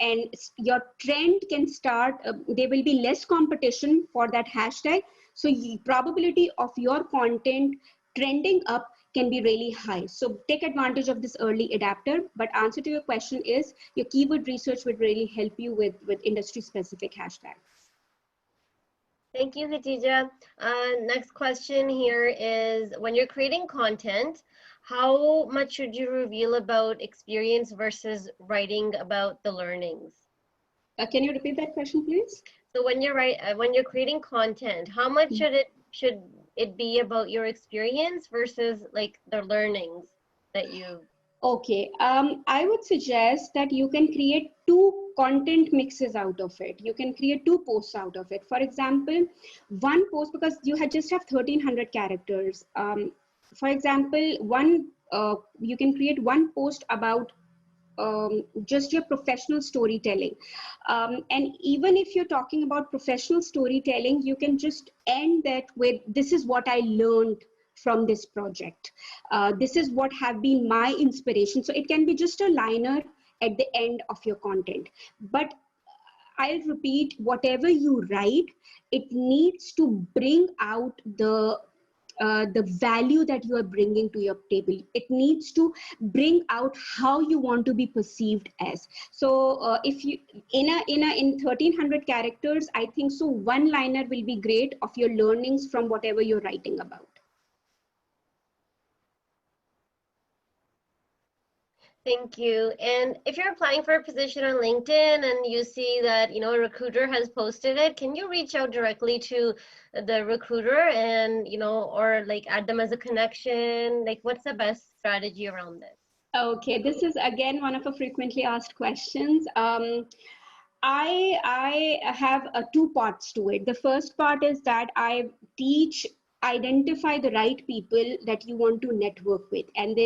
your trend can start, there will be less competition for that hashtag. So the probability of your content trending up can be really high. So take advantage of this early adapter. But answer to your question is your keyword research would really help you with industry specific hashtags. Thank you, Khatija. Next question here is, when you're creating content, how much should you reveal about experience versus writing about the learnings? Can you repeat that question, please? So when you're creating content, how much should it be about your experience versus like the learnings that you? Okay, I would suggest that you can create two content mixes out of it. You can create two posts out of it. For example, one post, because you just have 1300 characters. For example, you can create one post about just your professional storytelling. And even if you're talking about professional storytelling, you can just end that with, this is what I learned from this project. This is what have been my inspiration. So it can be just a liner at the end of your content. But I'll repeat, whatever you write, it needs to bring out the value that you are bringing to your table. It needs to bring out how you want to be perceived as. So if you in 1300 characters, I think so one liner will be great of your learnings from whatever you're writing about. Thank you. And if you're applying for a position on LinkedIn and you see that, you know, a recruiter has posted it, can you reach out directly to the recruiter and, you know, or like add them as a connection? Like, what's the best strategy around this? Okay, this is again one of the frequently asked questions. I have two parts to it. The first part is that I teach, identify the right people that you want to network with, and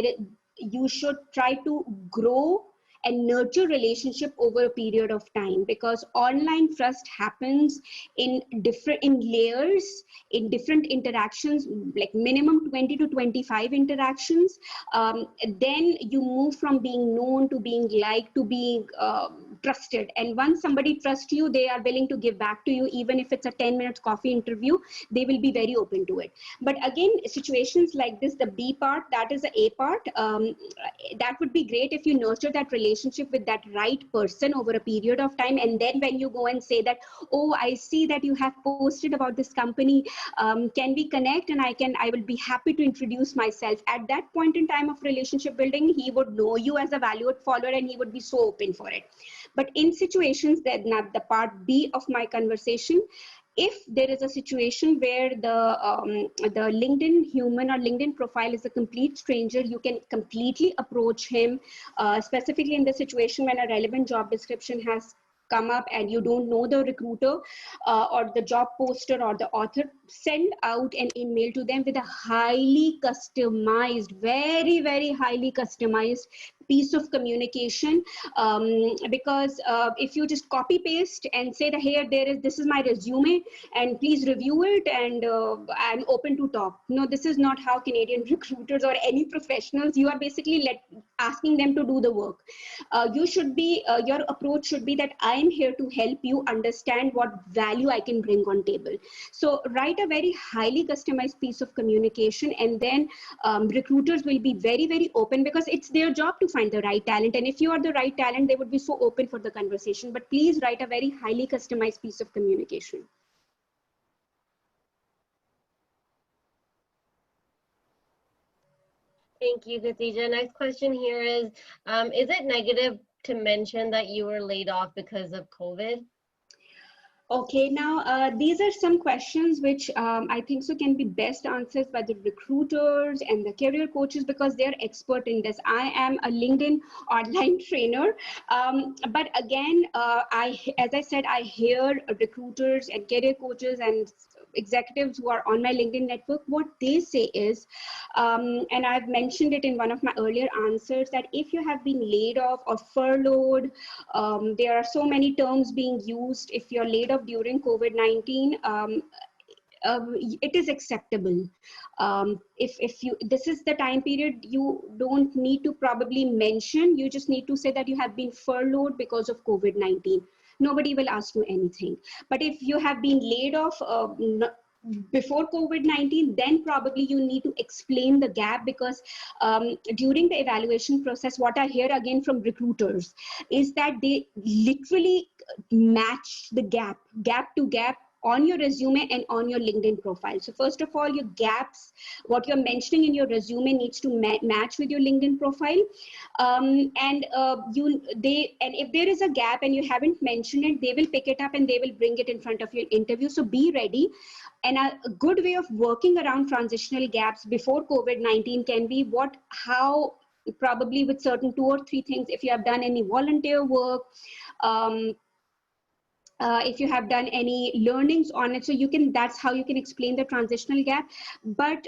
you should try to grow and nurture relationship over a period of time, because online trust happens in layers, in different interactions, like minimum 20 to 25 interactions. Then you move from being known to being liked to being trusted. And once somebody trusts you, they are willing to give back to you. Even if it's a 10-minute coffee interview, they will be very open to it. But again, situations like this, the B part, that is the A part. That would be great if you nurture that relationship with that right person over a period of time. And then when you go and say that, oh, I see that you have posted about this company, can we connect? And I will be happy to introduce myself. At that point in time of relationship building, he would know you as a valued follower and he would be so open for it. But in situations that, not the part B of my conversation, if there is a situation where the LinkedIn human or LinkedIn profile is a complete stranger, you can completely approach him, specifically in the situation when a relevant job description has come up and you don't know the recruiter or the job poster or the author. Send out an email to them with a highly customized, very, very highly customized piece of communication, because if you just copy paste and say that here this is my resume and please review it and I'm open to talk. No, this is not how Canadian recruiters or any professionals, you are basically asking them to do the work. You should be, your approach should be that I am here to help you understand what value I can bring on table. So write a very highly customized piece of communication, and then recruiters will be very, very open, because it's their job to find the right talent. And if you are the right talent, they would be so open for the conversation. But please write a very highly customized piece of communication. Thank you, Khatija. Next question here is it negative to mention that you were laid off because of COVID? Okay, now these are some questions which I think so can be best answered by the recruiters and the career coaches, because they're expert in this. I am a LinkedIn online trainer, but again, as I said, I hear recruiters and career coaches and executives who are on my LinkedIn network. What they say is, and I've mentioned it in one of my earlier answers, that if you have been laid off or furloughed, there are so many terms being used. If you're laid off during COVID-19, it is acceptable. If you, this is the time period, you don't need to probably mention, you just need to say that you have been furloughed because of COVID-19. Nobody will ask you anything. But if you have been laid off before COVID-19, then probably you need to explain the gap, because during the evaluation process, what I hear again from recruiters is that they literally match the gap to gap on your resume and on your LinkedIn profile. So first of all, your gaps, what you're mentioning in your resume needs to match with your LinkedIn profile. And if there is a gap and you haven't mentioned it, they will pick it up and they will bring it in front of your interview. So be ready. And a good way of working around transitional gaps before COVID-19 can be how probably with certain 2 or 3 things, if you have done any volunteer work, if you have done any learnings on it, so that's how you can explain the transitional gap. But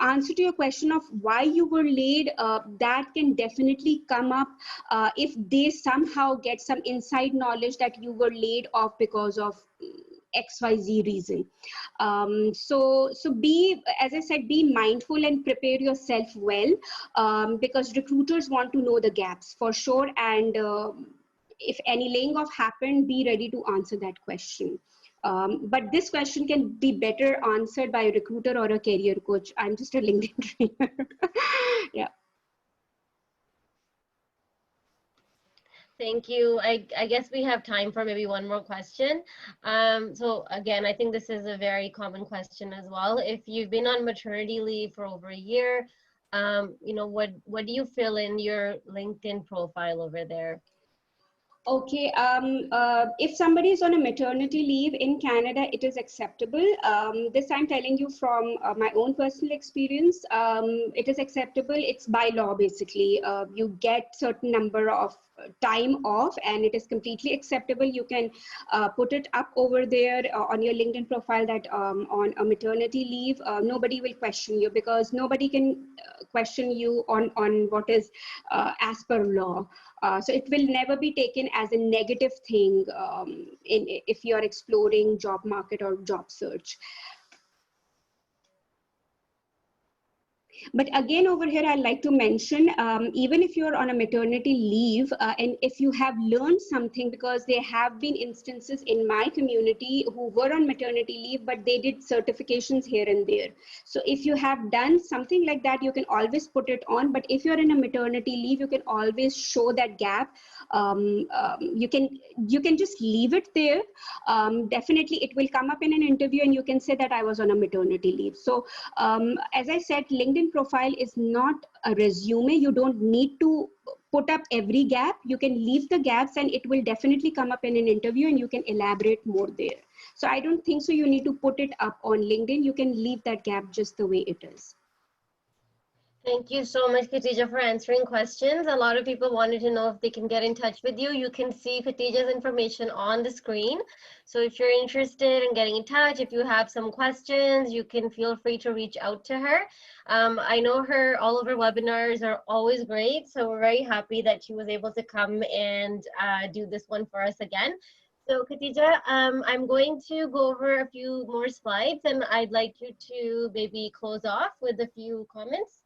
answer to your question of why you were laid, that can definitely come up if they somehow get some inside knowledge that you were laid off because of XYZ reason. So be, as I said, be mindful and prepare yourself well, because recruiters want to know the gaps for sure. And if any laying off happened, be ready to answer that question. But this question can be better answered by a recruiter or a career coach. I'm just a LinkedIn trainer. Yeah. Thank you. I guess we have time for maybe one more question. So again, I think this is a very common question as well. If you've been on maternity leave for over a year, what do you fill in your LinkedIn profile over there? Okay, if somebody is on a maternity leave in Canada, it is acceptable. This I'm telling you from my own personal experience. It is acceptable. It's by law, basically. You get certain number of time off, and it is completely acceptable. You can put it up over there on your LinkedIn profile that on a maternity leave, nobody will question you, because nobody can question you on what is as per law. So it will never be taken as a negative thing if you are exploring job market or job search. But again, over here, I'd like to mention, even if you're on a maternity leave, and if you have learned something, because there have been instances in my community who were on maternity leave, but they did certifications here and there. So if you have done something like that, you can always put it on. But if you're in a maternity leave, you can always show that gap. You can just leave it there. Definitely, it will come up in an interview, and you can say that I was on a maternity leave. So as I said, LinkedIn profile is not a resume. You don't need to put up every gap. You can leave the gaps, and it will definitely come up in an interview, and you can elaborate more there. So I don't think so you need to put it up on LinkedIn. You can leave that gap just the way it is. Thank you so much, Khatija, for answering questions. A lot of people wanted to know if they can get in touch with you. You can see Khatija's information on the screen. So if you're interested in getting in touch, if you have some questions, you can feel free to reach out to her. I know all of her webinars are always great. So we're very happy that she was able to come and do this one for us again. So Khatija, I'm going to go over a few more slides, and I'd like you to maybe close off with a few comments.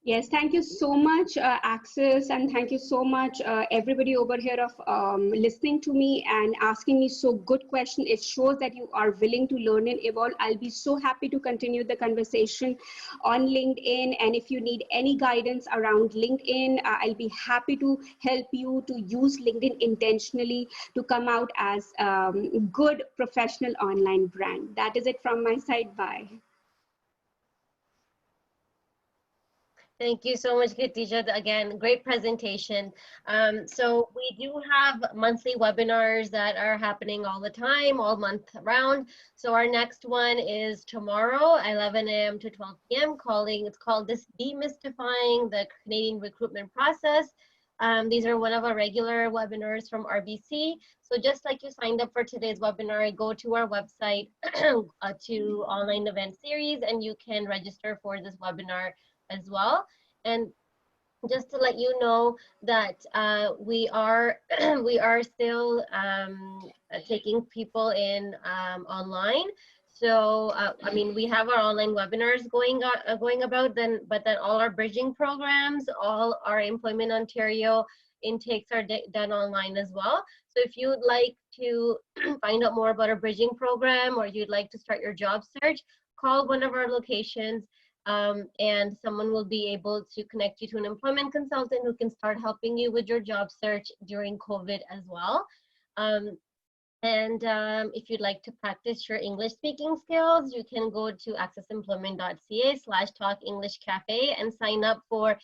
Yes, thank you so much, ACCES, and thank you so much, everybody over here of listening to me and asking me so good questions. It shows that you are willing to learn and evolve. I'll be so happy to continue the conversation on LinkedIn. And if you need any guidance around LinkedIn, I'll be happy to help you to use LinkedIn intentionally to come out as good professional online brand. That is it from my side. Bye. Thank you so much, Khatija. Again, great presentation. So we do have monthly webinars that are happening all the time, all month round. So our next one is tomorrow, 11 a.m. to 12 p.m. It's called this Demystifying the Canadian Recruitment Process. These are one of our regular webinars from RBC. So just like you signed up for today's webinar, go to our website to online event series, and you can register for this webinar as well. And just to let you know that we are still taking people in online. So, I mean, we have our online webinars going about then, but then all our bridging programs, all our Employment Ontario intakes are done online as well. So if you'd like to find out more about our bridging program, or you'd like to start your job search, call one of our locations, and someone will be able to connect you to an employment consultant who can start helping you with your job search during COVID as well. Um, and if you'd like to practice your English speaking skills, you can go to accessemployment.ca/talk English cafe and sign up for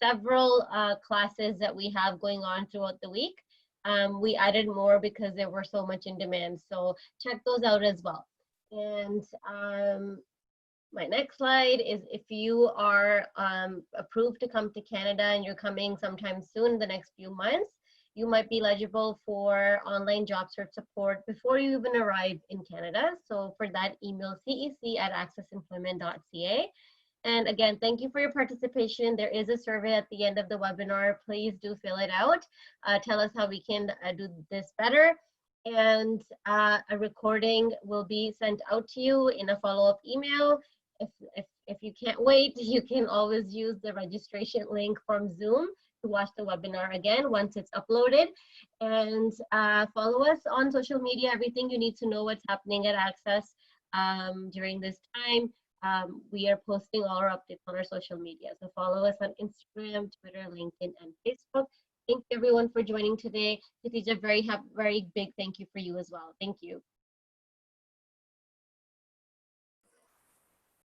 several classes that we have going on throughout the week. We added more because there were so much in demand. So check those out as well. And my next slide is if you are approved to come to Canada and you're coming sometime soon in the next few months, you might be eligible for online job search support before you even arrive in Canada. So for that, email cec@accessemployment.ca. And again, thank you for your participation. There is a survey at the end of the webinar. Please do fill it out. Tell us how we can do this better. And a recording will be sent out to you in a follow-up email. If you can't wait, you can always use the registration link from Zoom to watch the webinar again once it's uploaded. And follow us on social media, everything you need to know what's happening at ACCES during this time. We are posting all our updates on our social media. So follow us on Instagram, Twitter, LinkedIn, and Facebook. Thank you everyone for joining today. Khadija, very big thank you for you as well. Thank you.